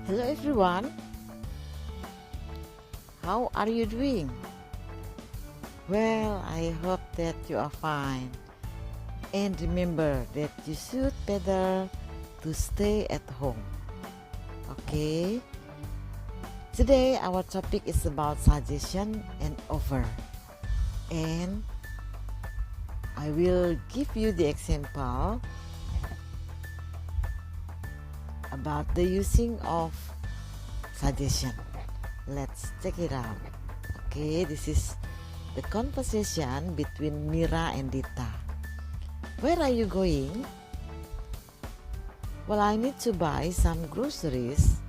Hello everyone, how are you doing? Well, I hope that you are fine. And remember that you should better to stay at home. Okay? Today our topic is about suggestion and offer. And I will give you the example about the using of suggestion. Let's check it out. Okay, this is the conversation between Mira and Dita. Where are you going? Well, I need to buy some groceries.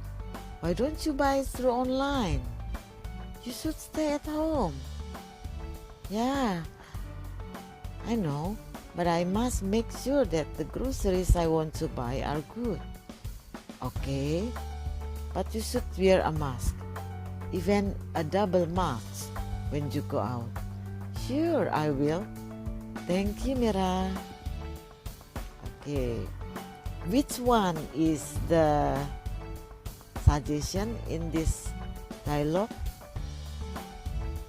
Why don't you buy through online? You should stay at home. Yeah, I know, but I must make sure that the groceries I want to buy are good. Okay, but you should wear a mask, even a double mask when you go out. Sure, I will. Thank you, Mira. Okay, which one is the suggestion in this dialogue?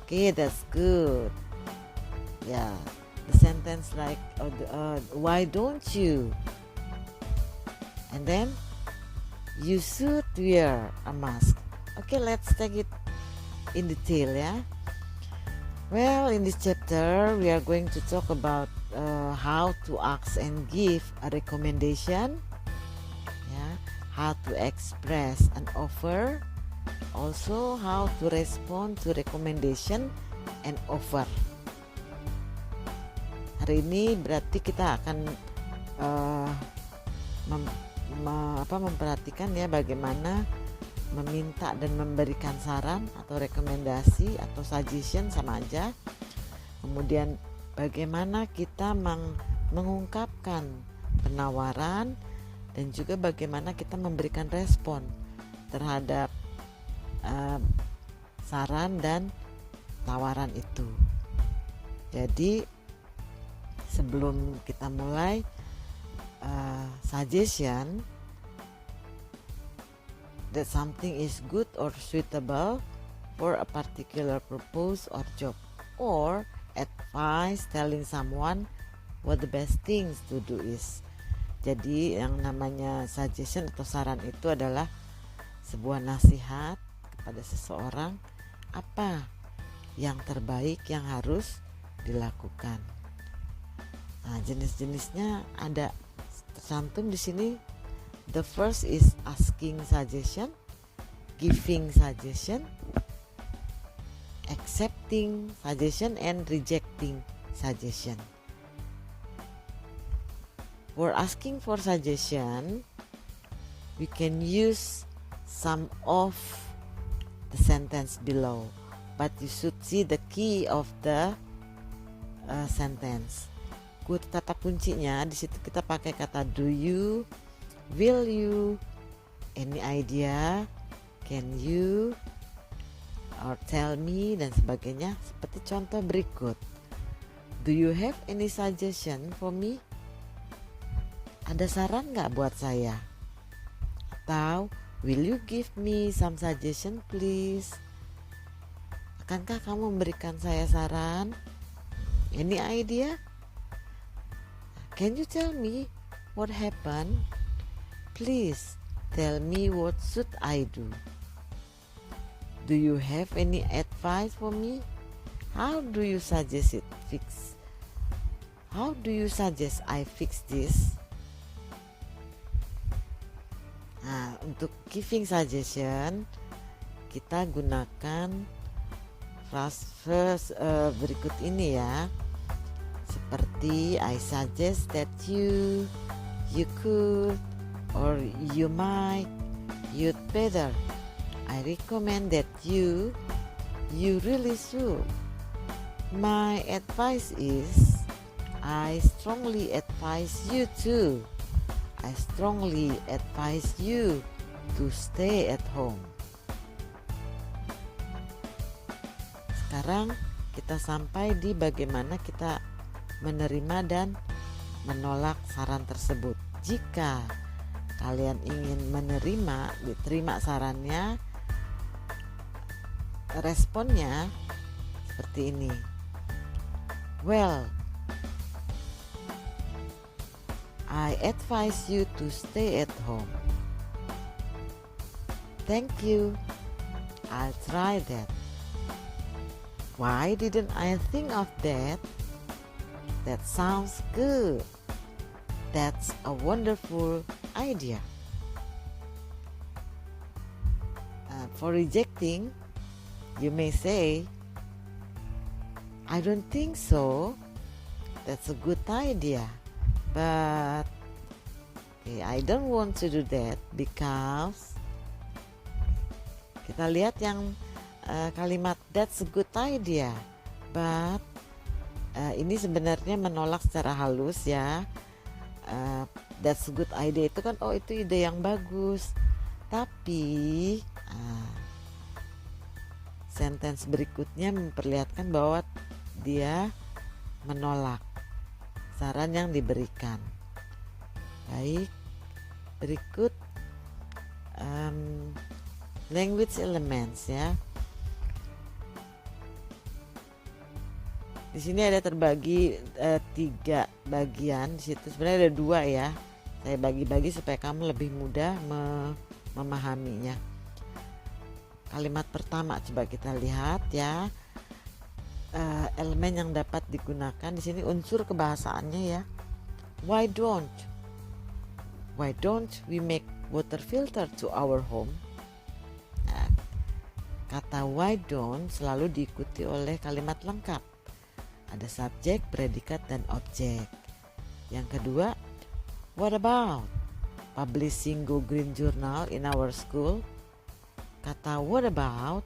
Okay, that's good. Yeah, the sentence like, why don't you? And then, you should wear a mask. Okay, let's take it in detail, yeah. Well, in this chapter, we are going to talk about how to ask and give a recommendation, yeah, how to express an offer, also how to respond to recommendation and offer. Hari ini berarti kita akan memperhatikan ya bagaimana meminta dan memberikan saran atau rekomendasi atau suggestion sama aja. Kemudian bagaimana kita mengungkapkan penawaran dan juga bagaimana kita memberikan respon terhadap saran dan tawaran itu. Jadi sebelum kita mulai suggestion that something is good or suitable for a particular purpose or job, or advice telling someone what the best things to do is. Jadi yang namanya suggestion atau saran itu adalah sebuah nasihat kepada seseorang apa yang terbaik yang harus dilakukan. Nah, jenis-jenisnya ada tercantum di sini. The first is asking suggestion, giving suggestion, accepting suggestion, and rejecting suggestion. For asking for suggestion, we can use some of the sentence below, but you should see the key of the sentence. Kata kuncinya di situ kita pakai kata do you, will you, any idea, can you, or tell me, dan sebagainya. Seperti contoh berikut. Do you have any suggestion for me? Ada saran gak buat saya? Atau will you give me some suggestion please? Akankah kamu memberikan saya saran? Any idea? Can you tell me what happened? Please tell me what should I do. Do you have any advice for me? How do you suggest How do you suggest I fix this? Nah, untuk giving suggestion kita gunakan phrase berikut ini ya. Seperti I suggest that you could, or you might, you'd better. I recommend that you really should. My advice is, I strongly advise you to. I strongly advise you to stay at home. Sekarang kita sampai di bagaimana kita menerima dan menolak saran tersebut. Jika kalian ingin diterima sarannya, responnya seperti ini. Well, I advise you to stay at home. Thank you. I'll try that. Why didn't I think of that? That sounds good. That's a wonderful idea. For rejecting, you may say, I don't think so. That's a good idea. But I don't want to do that because kita lihat yang kalimat that's a good idea. But ini sebenarnya menolak secara halus ya. That's a good idea itu kan itu ide yang bagus. Tapi sentence berikutnya memperlihatkan bahwa dia menolak saran yang diberikan. Baik, berikut language elements ya. Di sini ada terbagi 3 bagian. Di situ sebenarnya ada 2 ya. Saya bagi-bagi supaya kamu lebih mudah memahaminya. Kalimat pertama coba kita lihat ya. Elemen yang dapat digunakan di sini unsur kebahasaannya ya. Why don't we make water filter to our home? Nah, kata why don't selalu diikuti oleh kalimat lengkap. Ada subjek, predikat, dan objek. Yang kedua, what about publishing Go Green Journal in our school? Kata what about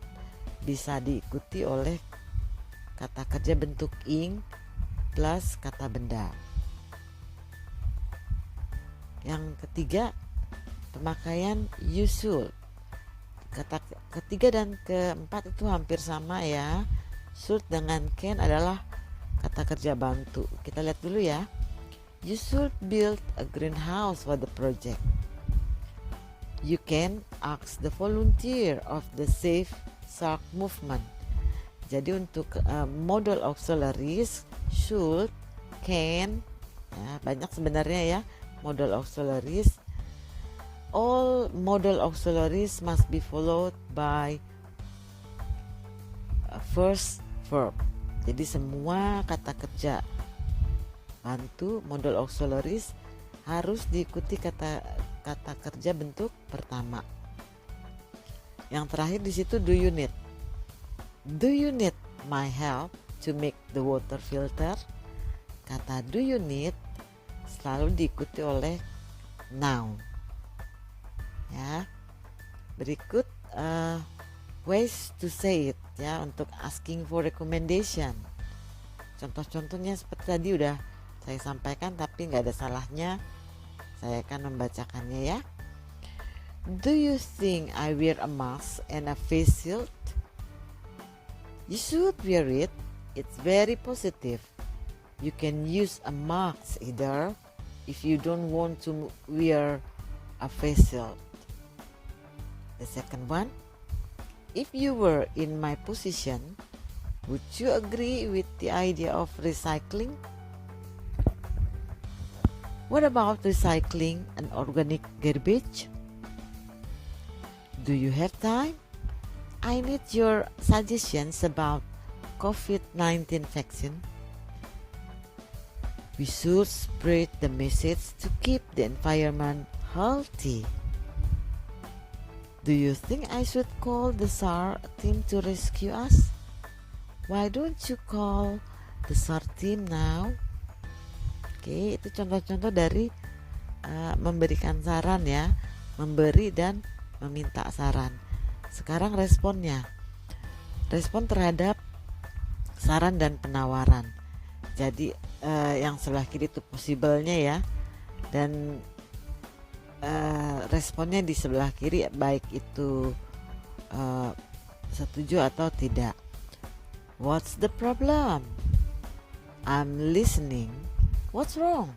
bisa diikuti oleh kata kerja bentuk ing plus kata benda. Yang ketiga, pemakaian you should. Kata ketiga dan keempat itu hampir sama ya. Should dengan can adalah kata kerja bantu. Kita lihat dulu ya. You should build a greenhouse for the project. You can ask the volunteer of the Save Shark movement. Jadi untuk modal auxiliaries should, can, ya, banyak sebenarnya ya modal auxiliaries. All modal auxiliaries must be followed by a first verb. Jadi semua kata kerja bantu modal auxiliaries harus diikuti kata kerja bentuk pertama. Yang terakhir di situ do you need. Do you need my help to make the water filter? Kata do you need selalu diikuti oleh noun. Ya. Berikut ways to say it ya untuk asking for recommendation. Contoh-contohnya seperti tadi udah saya sampaikan tapi nggak ada salahnya saya akan membacakannya ya. Do you think I wear a mask and a face shield? You should wear it. It's very positive. You can use a mask either if you don't want to wear a face shield. The second one, if you were in my position, would you agree with the idea of recycling? What about recycling an organic garbage? Do you have time? I need your suggestions about COVID-19 vaccine. We should spread the message to keep the environment healthy. Do you think I should call the SAR team to rescue us? Why don't you call the SAR team now? Oke, itu contoh-contoh dari memberikan saran ya, memberi dan meminta saran. Sekarang responnya, respon terhadap saran dan penawaran. Jadi yang sebelah kiri itu possible-nya ya, dan responnya di sebelah kiri baik itu setuju atau tidak. What's the problem? I'm listening. What's wrong?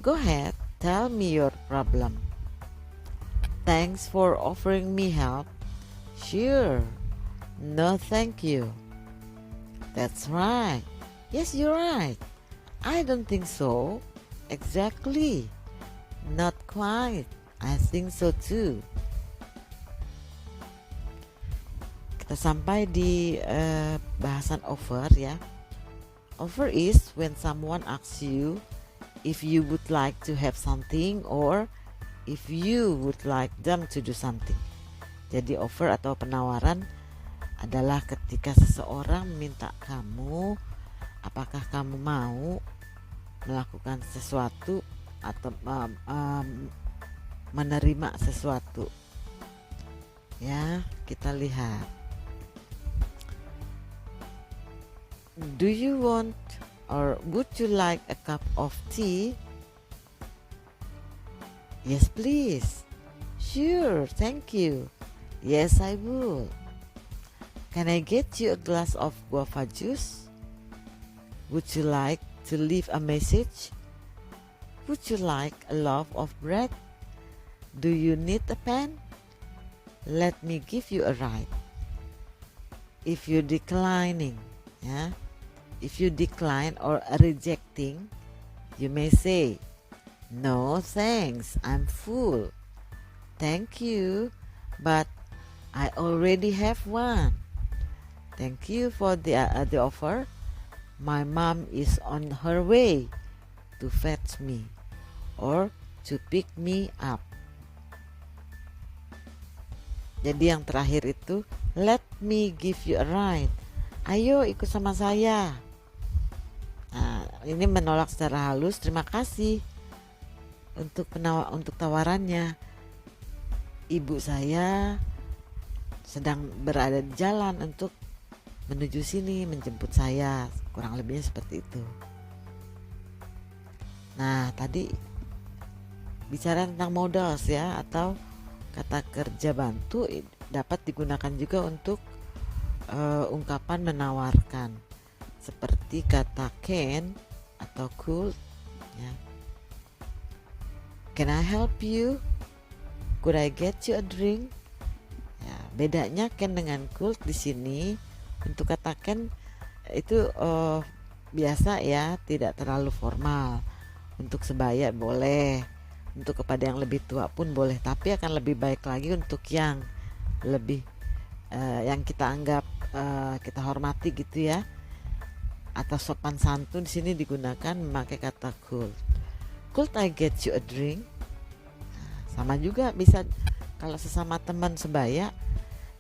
Go ahead, tell me your problem. Thanks for offering me help. Sure. No, thank you. That's right. Yes, you're right. I don't think so. Exactly. Not quite. I think so too. Kita sampai di bahasan offer ya. Offer is when someone asks you if you would like to have something or if you would like them to do something. Jadi offer atau penawaran adalah ketika seseorang meminta kamu apakah kamu mau melakukan sesuatu atau menerima sesuatu. Ya, kita lihat. Do you want or would you like a cup of tea? Yes, please. Sure, thank you. Yes, I will. Can I get you a glass of guava juice? Would you like to leave a message? Would you like a loaf of bread? Do you need a pen? Let me give you a ride. If you decline or rejecting, you may say, no thanks, I'm full. Thank you, but I already have one. Thank you for the offer. My mom is on her way to fetch me or to pick me up. Jadi yang terakhir itu, let me give you a ride. Ayo ikut sama saya. Nah, ini menolak secara halus, terima kasih untuk tawarannya. Ibu saya sedang berada di jalan untuk menuju sini menjemput saya, kurang lebihnya seperti itu. Nah, tadi bicara tentang modals ya, atau kata kerja bantu dapat digunakan juga untuk ungkapan menawarkan, seperti kata can atau could ya. Can I help you? Could I get you a drink? Ya, bedanya can dengan could di sini. Untuk kata can itu biasa ya, tidak terlalu formal. Untuk sebaya boleh, untuk kepada yang lebih tua pun boleh, tapi akan lebih baik lagi untuk yang lebih yang kita anggap kita hormati gitu ya, atau sopan santun. Di sini digunakan memakai kata could. Could I get you a drink? Nah, sama juga bisa kalau sesama teman sebaya,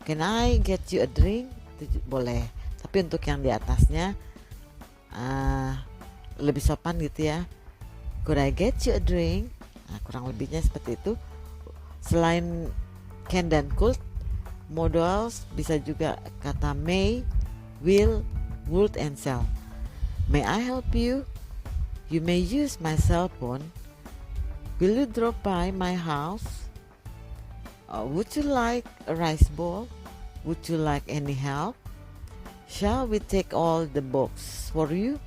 can I get you a drink? Itu boleh. Tapi untuk yang di atasnya lebih sopan gitu ya, could I get you a drink? Nah, kurang lebihnya seperti itu. Selain can dan could, modals bisa juga kata may, will, would, and shall. May I help you? You may use my cell phone. Will you drop by my house? Would you like a rice bowl? Would you like any help? Shall we take all the box for you?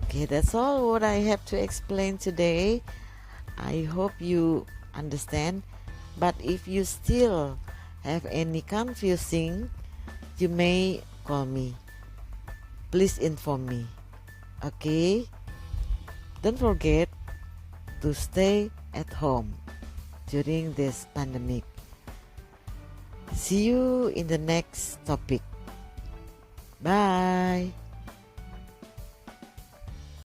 Okay, that's all what I have to explain today. I hope you understand. But if you still have any confusing, you may call me. Please inform me. Okay? Don't forget to stay at home during this pandemic. See you in the next topic. Bye.